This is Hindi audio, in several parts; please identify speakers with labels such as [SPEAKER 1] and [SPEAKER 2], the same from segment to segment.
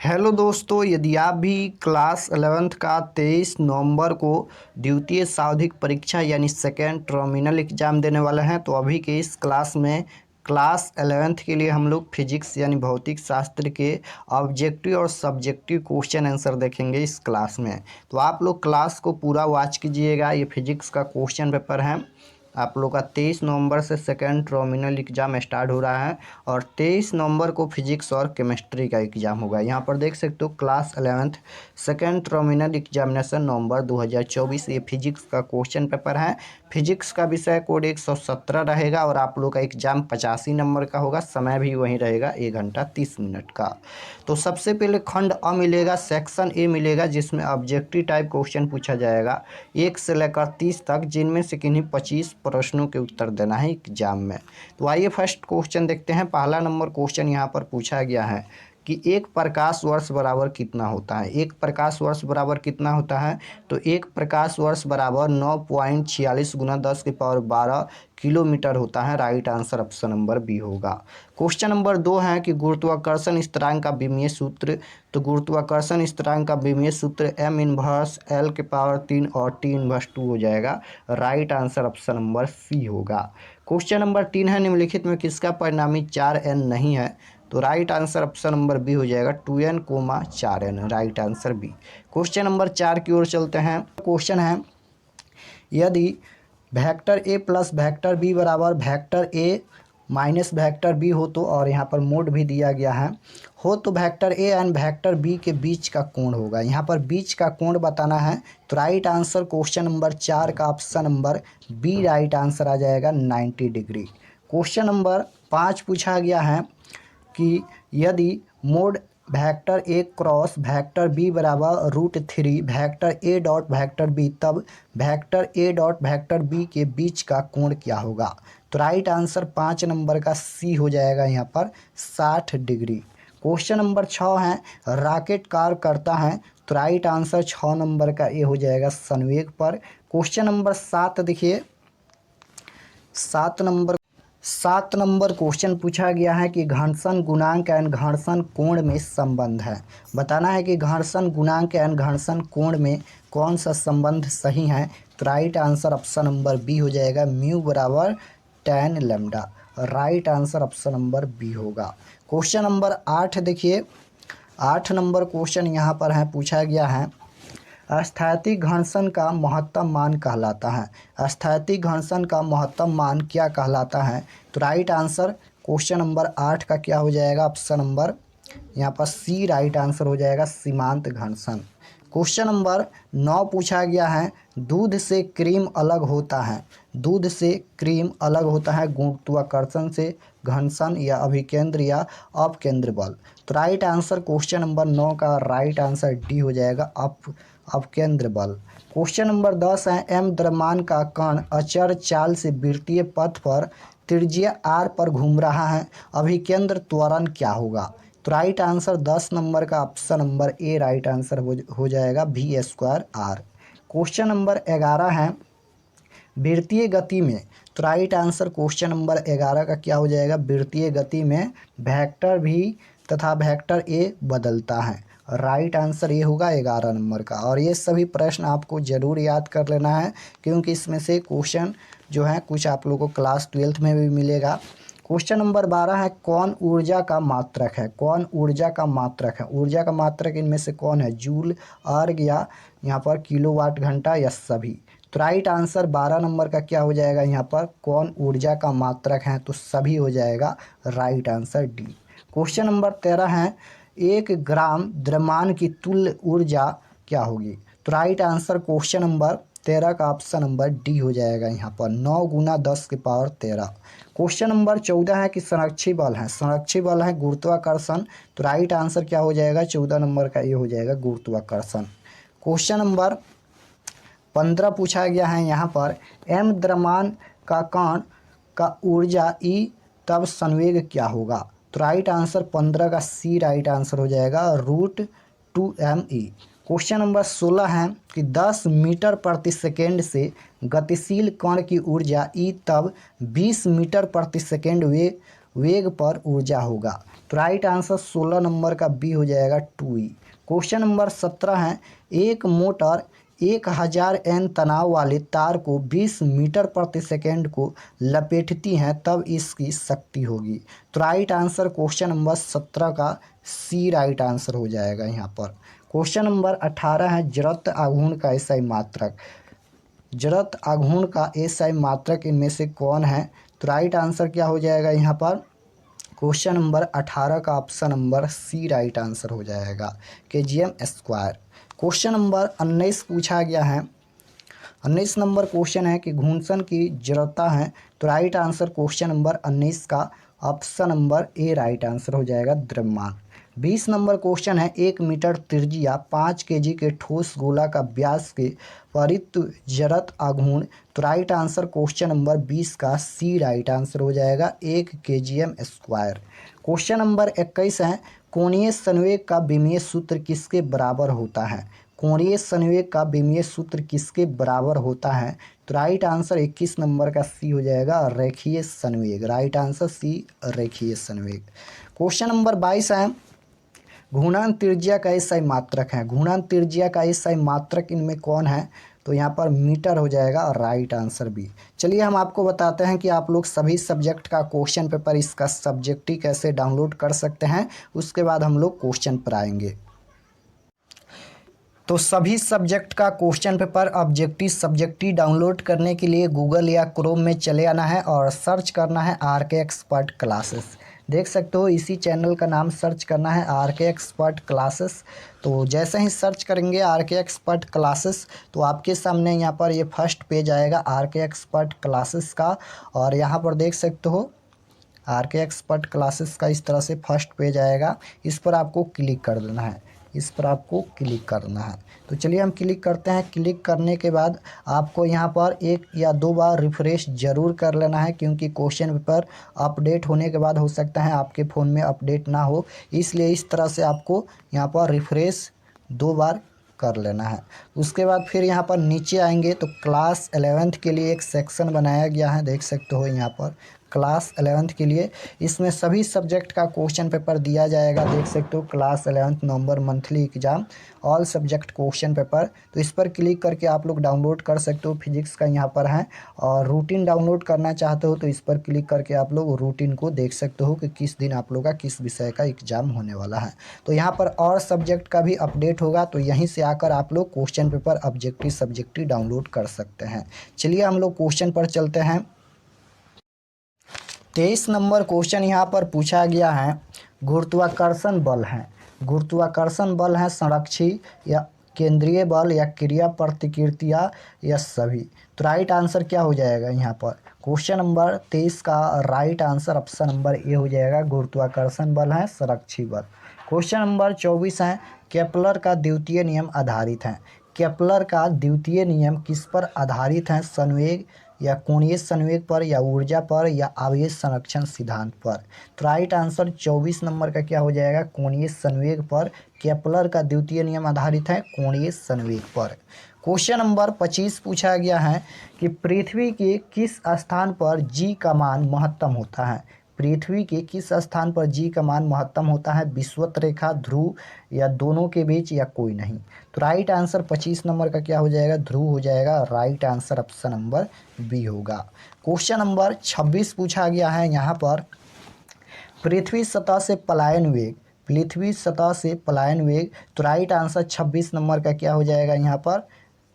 [SPEAKER 1] हेलो दोस्तों, यदि आप भी क्लास 11th का 23 नवंबर को द्वितीय सावधिक परीक्षा यानी सेकेंड टर्मिनल एग्ज़ाम देने वाले हैं तो अभी के इस क्लास में क्लास 11th के लिए हम लोग फिजिक्स यानी भौतिक शास्त्र के ऑब्जेक्टिव और सब्जेक्टिव क्वेश्चन आंसर देखेंगे इस क्लास में। तो आप लोग क्लास को पूरा वॉच कीजिएगा। ये फिजिक्स का क्वेश्चन पेपर है। आप लोग का 23 नवंबर से सेकेंड टर्मिनल एग्ज़ाम स्टार्ट हो रहा है और 23 नवंबर को फिजिक्स और केमिस्ट्री का एग्ज़ाम होगा। यहाँ पर देख सकते हो class 11th second terminal examination November 2024। ये फिजिक्स का क्वेश्चन पेपर है। फिजिक्स का विषय कोड 117 रहेगा और आप लोग का एग्ज़ाम 85 नंबर का होगा। समय भी वहीं रहेगा 1 घंटा 30 मिनट का। तो सबसे पहले खंड अ मिलेगा, सेक्शन ए मिलेगा जिसमें ऑब्जेक्टिव टाइप क्वेश्चन पूछा जाएगा 1 से लेकर 30 तक, जिनमें से किन्हीं 25 प्रश्नों के उत्तर देना है एग्जाम में। तो आइए फर्स्ट क्वेश्चन देखते हैं। पहला नंबर क्वेश्चन यहाँ पर पूछा गया है कि एक प्रकाश वर्ष बराबर कितना होता है। एक प्रकाश वर्ष बराबर कितना होता है, तो एक प्रकाश वर्ष बराबर 9.46 गुना 10⁻12 किलोमीटर होता है। Right answer option number B होगा। क्वेश्चन नंबर 2 है कि गुरुत्वाकर्षण स्थिरांक का विमीय सूत्र। तो गुरुत्वाकर्षण स्थिरांक का विमीय सूत्र m इनवर्स L⁻³ और t इनवर्स 2 हो जाएगा। Right answer option number C होगा। क्वेश्चन नंबर 3 है निम्नलिखित में किसका परिणामी 4n नहीं है। तो right answer option number B हो जाएगा 2n, 4n। Right answer B. Question number 4 की ओर चलते हैं। क्वेश्चन है यदि vector A plus vector B बराबर vector A minus vector B हो तो, और यहाँ पर मोड भी दिया गया है, हो तो vector A and vector B के बीच का कोण होगा। यहाँ पर बीच का कोण बताना है। तो राइट आंसर क्वेश्चन नंबर 4 का option number B right answer आ जाएगा 90 डिग्री। क्वेश्चन नंबर 5 पूछा गया है कि यदि mod vector A cross vector B बराबर √3 vector A dot vector B, तब vector A dot vector B के बीच का कोण क्या होगा। तो राइट आंसर 5 नंबर का सी हो जाएगा यहाँ पर 60 डिग्री। क्वेश्चन नंबर 6 है रॉकेट कार्य करता है। तो राइट आंसर 6 नंबर का ए हो जाएगा संवेग पर। क्वेश्चन नंबर 7 देखिए, 7 नंबर क्वेश्चन पूछा गया है कि घर्षण गुणांक एंड घर्षण कोण में संबंध है। बताना है कि घर्षण गुणांक एंड घर्षण कोण में कौन सा संबंध सही है। तो right answer option number B हो जाएगा म्यू बराबर tan lambda. Right answer option number B होगा। क्वेश्चन नंबर 8 देखिए, 8 नंबर क्वेश्चन यहाँ पर है पूछा गया है स्थैतिक घर्षण का महत्तम मान कहलाता है। स्थैतिक घर्षण का महत्तम मान क्या कहलाता है। तो राइट आंसर क्वेश्चन नंबर 8 का क्या हो जाएगा, ऑप्शन नंबर यहाँ पर सी राइट आंसर हो जाएगा सीमांत घर्षण। क्वेश्चन नंबर 9 पूछा गया है दूध से क्रीम अलग होता है। दूध से क्रीम अलग होता है गुरुत्वाकर्षण से, घर्षण या अभिकेंद्र या अपकेंद्र बल। तो राइट आंसर क्वेश्चन नंबर 9 का राइट आंसर डी हो जाएगा अपकेंद्र बल। क्वेश्चन नंबर 10 है m द्रव्यमान का कण अचर चाल से वृत्तीय पथ पर त्रिज्या r पर घूम रहा है, अभिकेंद्र त्वरण क्या होगा। तो राइट आंसर 10 नंबर का option number A right answer हो जाएगा v²r। क्वेश्चन नंबर 11 है वृत्तीय गति में। तो राइट आंसर क्वेश्चन नंबर 11 का क्या हो जाएगा, वृत्तीय गति में वेक्टर भी तथा वेक्टर ए बदलता है। राइट आंसर ये होगा 11 नंबर का। और ये सभी प्रश्न आपको ज़रूर याद कर लेना है क्योंकि इसमें से क्वेश्चन जो है कुछ आप लोगों को क्लास 12th में भी मिलेगा। क्वेश्चन नंबर 12 है कौन ऊर्जा का मात्रक है। कौन ऊर्जा का मात्रक है। ऊर्जा का मात्रक इनमें से कौन है, जूल, अर्ग या यहाँ पर किलोवाट घंटा या सभी। तो राइट आंसर 12 नंबर का क्या हो जाएगा, यहाँ पर कौन ऊर्जा का मात्रक है, तो सभी हो जाएगा। Right answer D. Question number 13 है 1 ग्राम द्रव्यमान की तुल्य ऊर्जा क्या होगी। तो राइट आंसर क्वेश्चन नंबर 13 का ऑप्शन नंबर डी हो जाएगा यहाँ पर 9 × 10⁻13। क्वेश्चन नंबर 14 है कि संरक्षी बल है। संरक्षी बल है गुरुत्वाकर्षण। तो राइट आंसर क्या हो जाएगा, 14 नंबर का ये हो जाएगा गुरुत्वाकर्षण। क्वेश्चन नंबर 15 पूछा गया है यहाँ पर m द्रव्यमान का कण का ऊर्जा E तब संवेग क्या होगा। तो राइट आंसर 15 का सी राइट आंसर हो जाएगा √2m_e। क्वेश्चन नंबर 16 है कि 10 मीटर प्रति सेकेंड से गतिशील कण की ऊर्जा E तब 20 मीटर प्रति सेकेंड वेग पर ऊर्जा होगा। तो तो राइट आंसर 16 नंबर का बी हो जाएगा 2E। क्वेश्चन नंबर 17 है, एक मोटर 1000 N तनाव वाले तार को 20 मीटर प्रति सेकेंड को लपेटती है तब इसकी शक्ति होगी। तो राइट आंसर क्वेश्चन नंबर 17 का सी राइट आंसर हो जाएगा यहाँ पर। क्वेश्चन नंबर 18 है, जड़त्व आघूर्ण का एसआई मात्रक। जड़त्व आघूर्ण का एसआई मात्रक इनमें से कौन है? तो राइट आंसर क्या हो जाएगा यहाँ पर? क्वेश्चन नंबर 18 का option number C right answer हो जाएगा, kgm²। क्वेश्चन नंबर 19 पूछा गया है। 19 नंबर क्वेश्चन है कि घूर्णन की जड़ता है। तो राइट आंसर क्वेश्चन नंबर 19 का option number A right answer हो जाएगा, द्रव्यमान। 20 नंबर क्वेश्चन है, 1 मीटर त्रिज्या 5 केजी के ठोस गोला का व्यास के परित जड़त्व आघूर्ण। तो राइट आंसर क्वेश्चन नंबर 20 का सी राइट आंसर हो जाएगा, 1 kgm²। क्वेश्चन नंबर 21 है, कोणीय संवेग का विमीय सूत्र किसके बराबर होता है? कोणीय संवेग का विमीय सूत्र किसके बराबर होता है? तो राइट आंसर 21 नंबर का सी हो जाएगा, रेखीय संवेग। राइट आंसर सी, रेखीय संवेग। क्वेश्चन नंबर 22 है, घूर्णन त्रिज्या का एसआई मात्रक है। घूर्णन त्रिज्या का एसआई मात्रक इनमें कौन है? तो यहाँ पर मीटर हो जाएगा, और राइट आंसर भी। चलिए हम आपको बताते हैं कि आप लोग सभी सब्जेक्ट का क्वेश्चन पेपर इसका सब्जेक्टिव कैसे डाउनलोड कर सकते हैं। उसके बाद हम लोग क्वेश्चन पर आएंगे। तो सभी सब्जेक्ट का क्वेश्चन पेपर सब्जेक्टिव डाउनलोड करने के लिए गूगल या क्रोम में चले आना है और सर्च करना है RK एक्सपर्ट क्लासेस। देख सकते हो इसी चैनल का नाम सर्च करना है, RK एक्सपर्ट क्लासेस। तो जैसे ही सर्च करेंगे RK एक्सपर्ट क्लासेस, तो आपके सामने यहाँ पर ये फर्स्ट पेज आएगा RK एक्सपर्ट क्लासेस का। और यहाँ पर देख सकते हो RK एक्सपर्ट क्लासेस का इस तरह से फर्स्ट पेज आएगा। इस पर आपको क्लिक कर देना है, इस पर आपको क्लिक करना है। तो चलिए हम क्लिक करते हैं। क्लिक करने के बाद आपको यहाँ पर 1 या 2 बार रिफ़्रेश ज़रूर कर लेना है, क्योंकि क्वेश्चन पेपर अपडेट होने के बाद हो सकता है आपके फ़ोन में अपडेट ना हो, इसलिए इस तरह से आपको यहाँ पर रिफ़्रेश 2 बार कर लेना है। उसके बाद फिर यहाँ पर नीचे आएंगे तो क्लास 11th के लिए एक सेक्शन बनाया गया है, देख सकते हो यहाँ पर क्लास 11th के लिए। इसमें सभी सब्जेक्ट का क्वेश्चन पेपर दिया जाएगा, देख सकते हो class 11th November monthly exam all subject question paper. तो इस पर क्लिक करके आप लोग डाउनलोड कर सकते हो। फिजिक्स का यहाँ पर है, और रूटीन डाउनलोड करना चाहते हो तो इस पर क्लिक करके आप लोग रूटीन को देख सकते हो कि किस दिन आप लोग का किस विषय का एग्जाम होने वाला है। तो यहाँ पर और सब्जेक्ट का भी अपडेट होगा, तो यहीं से आकर आप लोग क्वेश्चन पेपर सब्जेक्टिव डाउनलोड कर सकते हैं। चलिए हम लोग क्वेश्चन पर चलते हैं। 23 नंबर क्वेश्चन यहाँ पर पूछा गया है, गुरुत्वाकर्षण बल है। गुरुत्वाकर्षण बल है संरक्षी या केंद्रीय बल या क्रिया प्रतिक्रिया या सभी। तो राइट आंसर क्या हो जाएगा यहाँ पर? क्वेश्चन नंबर 23 का right answer option number A हो जाएगा, गुरुत्वाकर्षण बल है संरक्षी बल। क्वेश्चन नंबर 24 है, केपलर का द्वितीय नियम आधारित है। केपलर का द्वितीय नियम किस पर आधारित है? संवेग या कोणीय संवेग पर या ऊर्जा पर या आवेश संरक्षण सिद्धांत पर। तो राइट आंसर 24 नंबर का क्या हो जाएगा? कोणीय संवेग पर। केपलर का द्वितीय नियम आधारित है कोणीय संवेग पर। क्वेश्चन नंबर 25 पूछा गया है कि पृथ्वी के किस स्थान पर जी का मान महत्तम होता है? पृथ्वी के किस स्थान पर जी का मान महत्तम होता है? विषुवत रेखा, ध्रुव या दोनों के बीच या कोई नहीं। तो राइट आंसर 25 नंबर का क्या हो जाएगा? ध्रुव हो जाएगा। Right answer option number B होगा। क्वेश्चन नंबर 26 पूछा गया है यहाँ पर, पृथ्वी सतह से पलायन वेग। पृथ्वी सतह से पलायन वेग। तो राइट आंसर 26 नंबर का क्या हो जाएगा यहाँ पर?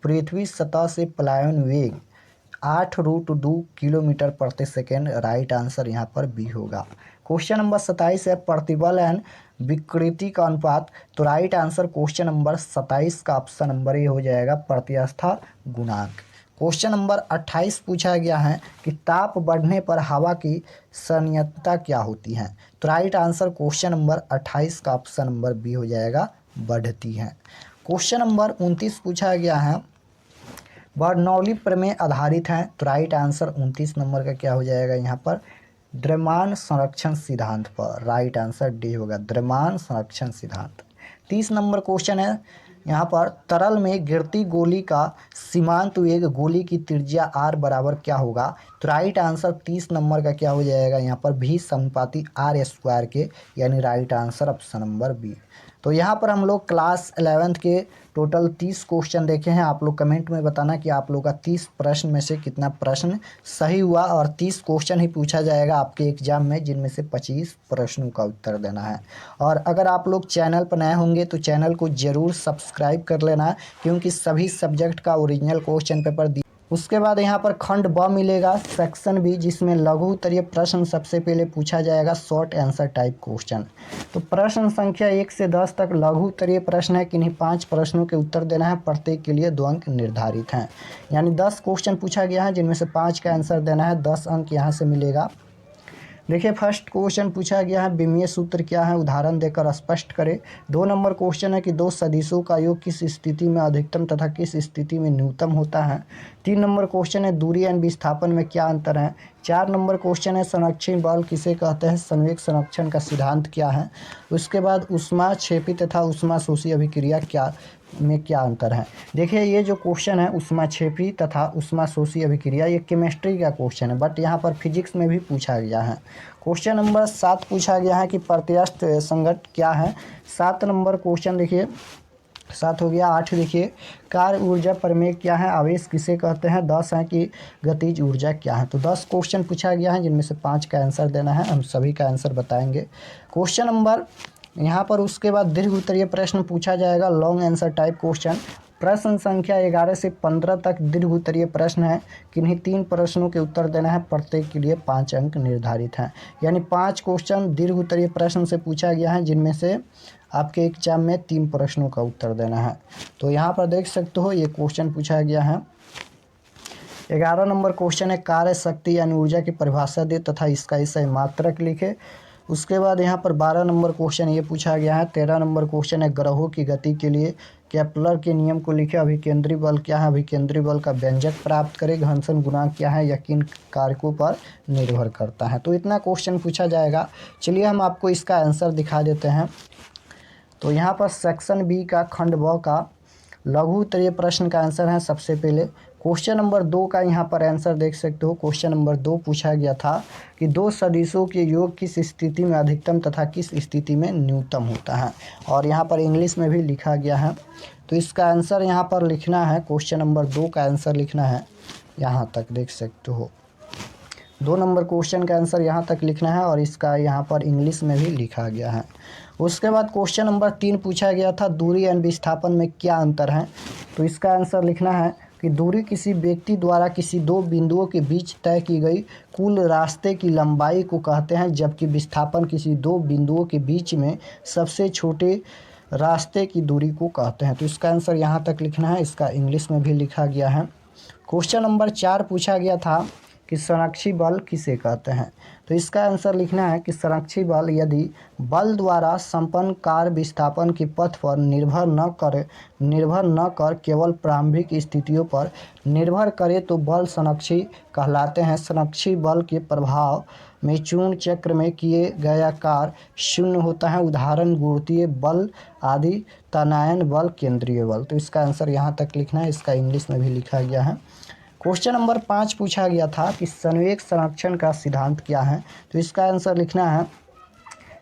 [SPEAKER 1] पृथ्वी सतह से पलायन वेग 8√2 किलोमीटर प्रति सेकेंड। राइट आंसर यहाँ पर बी होगा। क्वेश्चन नंबर 27 है, प्रतिबल एंड विकृति का अनुपात। तो राइट आंसर क्वेश्चन नंबर 27 का ऑप्शन नंबर ए हो जाएगा, प्रत्यास्था गुणांक। क्वेश्चन नंबर 28 पूछा गया है कि ताप बढ़ने पर हवा की संयंत्रता क्या होती है? तो राइट आंसर क्वेश्चन नंबर 28 का ऑप्शन नंबर बी हो जाएगा, बढ़ती है। क्वेश्चन नंबर 29 पूछा गया है, बर्नौली प्रमेय आधारित है। तो राइट आंसर 29 नंबर का क्या हो जाएगा यहाँ पर? द्रव्यमान संरक्षण सिद्धांत पर। राइट आंसर डी होगा, द्रव्यमान संरक्षण सिद्धांत। 30 नंबर क्वेश्चन है यहाँ पर, तरल में गिरती गोली का सीमांत वेग गोली की त्रिज्या r बराबर क्या होगा। तो राइट आंसर 30 नंबर का क्या हो जाएगा यहाँ पर, भी समानुपाती r स्क्वायर के, यानी right answer option number B. तो यहाँ पर हम लोग क्लास 11th के टोटल 30 क्वेश्चन देखे हैं। आप लोग कमेंट में बताना कि आप लोग का 30 प्रश्न में से कितना प्रश्न सही हुआ, और 30 क्वेश्चन ही पूछा जाएगा आपके एग्जाम में, जिनमें से 25 प्रश्नों का उत्तर देना है। और अगर आप लोग चैनल पर नए होंगे तो चैनल को ज़रूर सब्सक्राइब कर लेना, क्योंकि सभी सब्जेक्ट का ओरिजिनल क्वेश्चन पेपर उसके बाद यहाँ पर खंड ब मिलेगा, सेक्शन बी, जिसमें लघु उत्तरीय प्रश्न सबसे पहले पूछा जाएगा, शॉर्ट आंसर टाइप क्वेश्चन। तो प्रश्न संख्या 1 से 10 तक लघु उत्तरीय प्रश्न है, किन्हीं 5 प्रश्नों के उत्तर देना है, प्रत्येक के लिए 2 अंक निर्धारित हैं। यानी 10 क्वेश्चन पूछा गया है, जिनमें से 5 का आंसर देना है, 10 अंक यहाँ से मिलेगा। देखिए फर्स्ट क्वेश्चन पूछा गया है, विमीय सूत्र क्या है, उदाहरण देकर स्पष्ट करें। 2 नंबर क्वेश्चन है कि 2 सदिशों का योग किस स्थिति में अधिकतम तथा किस स्थिति में न्यूनतम होता है। 3 नंबर क्वेश्चन है, दूरी एवं विस्थापन में क्या अंतर है। 4 नंबर क्वेश्चन है, संरक्षण बल किसे कहते हैं, संवेग संरक्षण का सिद्धांत क्या है। उसके बाद ऊष्मा क्षेपी तथा ऊष्मा शोषी अभिक्रिया क्या अंतर है। देखिए ये जो क्वेश्चन है ऊष्मा क्षेपी तथा ऊष्मा शोषी अभिक्रिया, ये केमिस्ट्री का क्वेश्चन है, बट यहाँ पर फिजिक्स में भी पूछा गया है। क्वेश्चन नंबर 7 पूछा गया है कि प्रत्यस्थ संघट्ट क्या है। 7 नंबर क्वेश्चन देखिए, 7 हो गया। 8 देखिए, कार्य ऊर्जा प्रमेय क्या है, आवेश किसे कहते हैं। 10 है कि गतिज ऊर्जा क्या है। तो 10 क्वेश्चन पूछा गया है, जिनमें से 5 का आंसर देना है, हम सभी का आंसर बताएंगे। क्वेश्चन नंबर यहाँ पर उसके बाद दीर्घ उत्तरीय प्रश्न पूछा जाएगा, लॉन्ग आंसर टाइप क्वेश्चन। प्रश्न संख्या 11 से 15 तक दीर्घ उत्तरीय प्रश्न है, किन्हीं 3 प्रश्नों के उत्तर देना है, प्रत्येक के लिए 5 अंक निर्धारित हैं। यानी 5 क्वेश्चन दीर्घ उत्तरीय प्रश्न से पूछा गया है, जिनमें से आपके एग्जाम में 3 प्रश्नों का उत्तर देना है। तो यहाँ पर देख सकते हो ये क्वेश्चन पूछा गया है। 11 नंबर क्वेश्चन है, कार्य शक्ति यानी ऊर्जा की परिभाषा दे तथा इसका सही मात्रक लिखे। उसके बाद यहाँ पर 12 नंबर क्वेश्चन ये पूछा गया है। 13 नंबर क्वेश्चन है, ग्रहों की गति के लिए केपलर के नियम को लिखे। अभिकेंद्री बल क्या है, अभिकेंद्री बल का व्यंजक प्राप्त करें। घर्षण गुणांक क्या है, यह किन कारकों पर निर्भर करता है। तो इतना क्वेश्चन पूछा जाएगा। चलिए हम आपको इसका आंसर दिखा देते हैं। तो यहाँ पर सेक्शन बी का खंड ब का लघु उत्तरीय प्रश्न का आंसर है सबसे पहले। क्वेश्चन नंबर 2 का यहाँ पर आंसर देख सकते हो। क्वेश्चन नंबर 2 पूछा गया था कि 2 सदिशों के योग किस स्थिति में अधिकतम तथा किस स्थिति में न्यूनतम होता है, और यहाँ पर इंग्लिश में भी लिखा गया है। तो इसका आंसर यहाँ पर लिखना है, क्वेश्चन नंबर 2 का आंसर लिखना है, यहाँ तक देख सकते हो। 2 नंबर क्वेश्चन का आंसर यहाँ तक लिखना है, और इसका यहाँ पर इंग्लिश में भी लिखा गया है। उसके बाद क्वेश्चन नंबर 3 पूछा गया था, दूरी एवं विस्थापन में क्या अंतर है। तो इसका आंसर लिखना है कि दूरी किसी व्यक्ति द्वारा किसी 2 बिंदुओं के बीच तय की गई कुल रास्ते की लंबाई को कहते हैं, जबकि विस्थापन किसी 2 बिंदुओं के बीच में सबसे छोटे रास्ते की दूरी को कहते हैं। तो इसका आंसर यहाँ तक लिखना है, इसका इंग्लिश में भी लिखा गया है। क्वेश्चन नंबर 4 पूछा गया था कि संरक्षी बल किसे कहते हैं। तो इसका आंसर लिखना है कि संरक्षी बल यदि बल द्वारा संपन्न कार्य विस्थापन के पथ पर निर्भर न कर केवल प्रारंभिक स्थितियों पर निर्भर करे तो बल संरक्षी कहलाते हैं। संरक्षी बल के प्रभाव में चूर्ण चक्र में किए गया कार्य शून्य होता है, उदाहरण गुरुत्वीय बल आदि, तनायन बल, केंद्रीय बल। तो इसका आंसर यहाँ तक लिखना है, इसका इंग्लिश में भी लिखा गया है। क्वेश्चन नंबर 5 पूछा गया था कि संवेग संरक्षण का सिद्धांत क्या है। तो इसका आंसर लिखना है,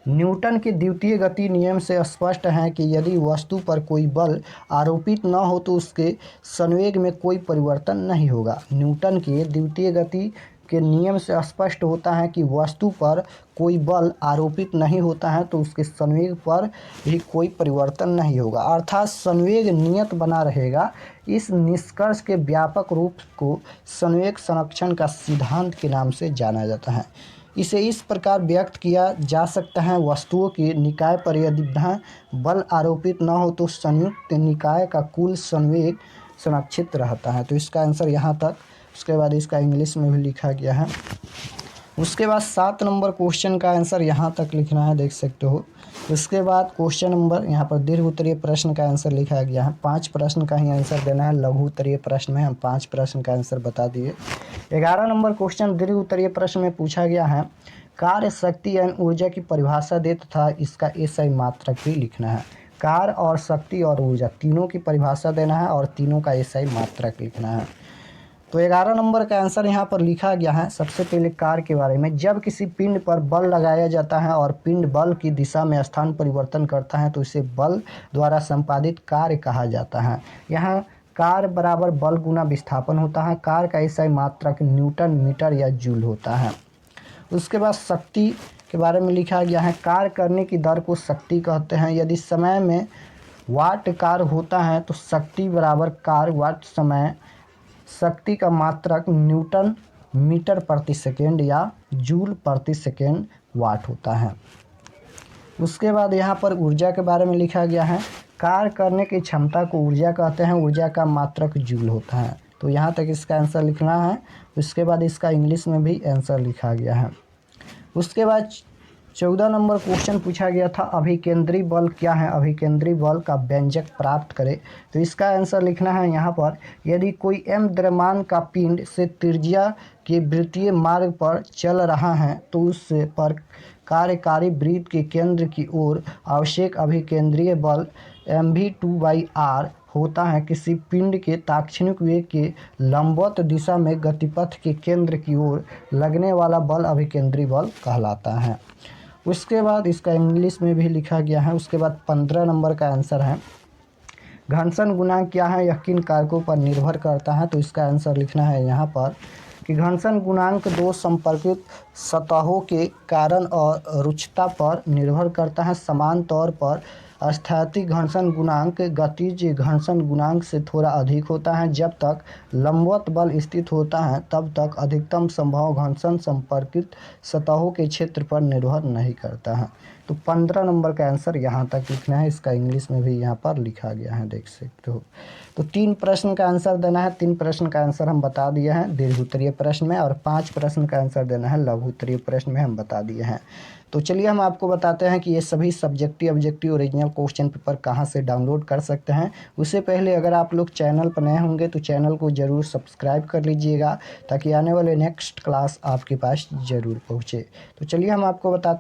[SPEAKER 1] न्यूटन के द्वितीय गति नियम से स्पष्ट है कि यदि वस्तु पर कोई बल आरोपित न हो तो उसके संवेग में कोई परिवर्तन नहीं होगा। न्यूटन के द्वितीय गति के नियम से स्पष्ट होता है कि वस्तु पर कोई बल आरोपित नहीं होता है तो उसके संवेग पर भी कोई परिवर्तन नहीं होगा, अर्थात संवेग नियत बना रहेगा। इस निष्कर्ष के व्यापक रूप को संवेग संरक्षण का सिद्धांत के नाम से जाना जाता है। इसे इस प्रकार व्यक्त किया जा सकता है, वस्तुओं के निकाय पर यदि बल आरोपित न हो तो संयुक्त निकाय का कुल संवेग संरक्षित रहता है। तो इसका आंसर यहाँ तक। उसके बाद इसका इंग्लिश में भी लिखा गया है। उसके बाद 7 नंबर क्वेश्चन का आंसर यहाँ तक लिखना है, देख सकते हो। उसके बाद क्वेश्चन नंबर यहाँ पर दीर्घ उत्तरीय प्रश्न का आंसर लिखा गया है। 5 प्रश्न का ही आंसर देना है, लघु उत्तरीय प्रश्न में हम 5 प्रश्न का आंसर बता दिए। 11 नंबर क्वेश्चन दीर्घ उत्तरीय प्रश्न में पूछा गया है, कार्य शक्ति एवं ऊर्जा की परिभाषा दे तथा इसका सही मात्रक भी लिखना है। कार और शक्ति और ऊर्जा तीनों की परिभाषा देना है और तीनों का एसआई मात्रक लिखना है। तो 11 नंबर का आंसर यहाँ पर लिखा गया है। सबसे पहले कार के बारे में, जब किसी पिंड पर बल लगाया जाता है और पिंड बल की दिशा में स्थान परिवर्तन करता है तो इसे बल द्वारा संपादित कार्य कहा जाता है। यहाँ कार बराबर बल गुना विस्थापन होता है। कार का एसआई मात्रक न्यूटन मीटर या जूल होता है। उसके बाद शक्ति के बारे में लिखा गया है। कार्य करने की दर को शक्ति कहते हैं। यदि समय में वाट कार्य होता है तो शक्ति बराबर कार्य वाट समय। शक्ति का मात्रक न्यूटन मीटर प्रति सेकेंड या जूल प्रति सेकेंड वाट होता है। उसके बाद यहाँ पर ऊर्जा के बारे में लिखा गया है। कार्य करने की क्षमता को ऊर्जा कहते हैं। ऊर्जा का मात्रक जूल होता है। तो यहाँ तक इसका आंसर लिखना है। उसके बाद इसका इंग्लिश में भी आंसर लिखा गया है। उसके बाद 14 नंबर क्वेश्चन पूछा गया था, अभिकेंद्री बल क्या है? अभिकेंद्री बल का व्यंजक प्राप्त करें। तो इसका आंसर लिखना है यहाँ पर, यदि कोई m द्रव्यमान का पिंड से त्रिज्या के वृत्तीय मार्ग पर चल रहा है तो उस पर कार्यकारी वृत्त के केंद्र की ओर आवश्यक अभिकेंद्रीय बल mv2/r होता है। किसी पिंड के ताक्षणिक वेग के लंबवत दिशा में गतिपथ के केंद्र की ओर लगने वाला बल अभिकेंद्री बल कहलाता है। उसके बाद इसका इंग्लिश में भी लिखा गया है। उसके बाद 15 नंबर का आंसर है, घर्षण गुणांक क्या है? यह किन कारकों पर निर्भर करता है? तो इसका आंसर लिखना है यहाँ पर कि घर्षण गुणांक दो संपर्कित सतहों के कारण और रुक्षता पर निर्भर करता है। समान तौर पर स्थैतिक घर्षण गुणांक गतिज घर्षण गुणांक से थोड़ा अधिक होता है। जब तक लंबवत बल स्थित होता है तब तक अधिकतम संभव घर्षण संपर्कित सतहों के क्षेत्र पर निर्भर नहीं करता है। तो 15 नंबर का आंसर यहाँ तक लिखना है। इसका इंग्लिश में भी यहाँ पर लिखा गया है, देख सकते हो। तो 3 प्रश्न का आंसर देना है। 3 प्रश्न का आंसर हम बता दिए हैं दीर्घ उत्तरीय प्रश्न में, और 5 प्रश्न का आंसर देना है लघु उत्तरीय प्रश्न में, हम बता दिए हैं। तो चलिए हम आपको बताते हैं कि ये सभी subjective objective original question paper कहाँ से डाउनलोड कर सकते हैं। उससे पहले अगर आप लोग चैनल पर नए होंगे तो चैनल को ज़रूर सब्सक्राइब कर लीजिएगा ताकि आने वाले नेक्स्ट क्लास आपके पास ज़रूर पहुँचे। तो चलिए हम आपको बताते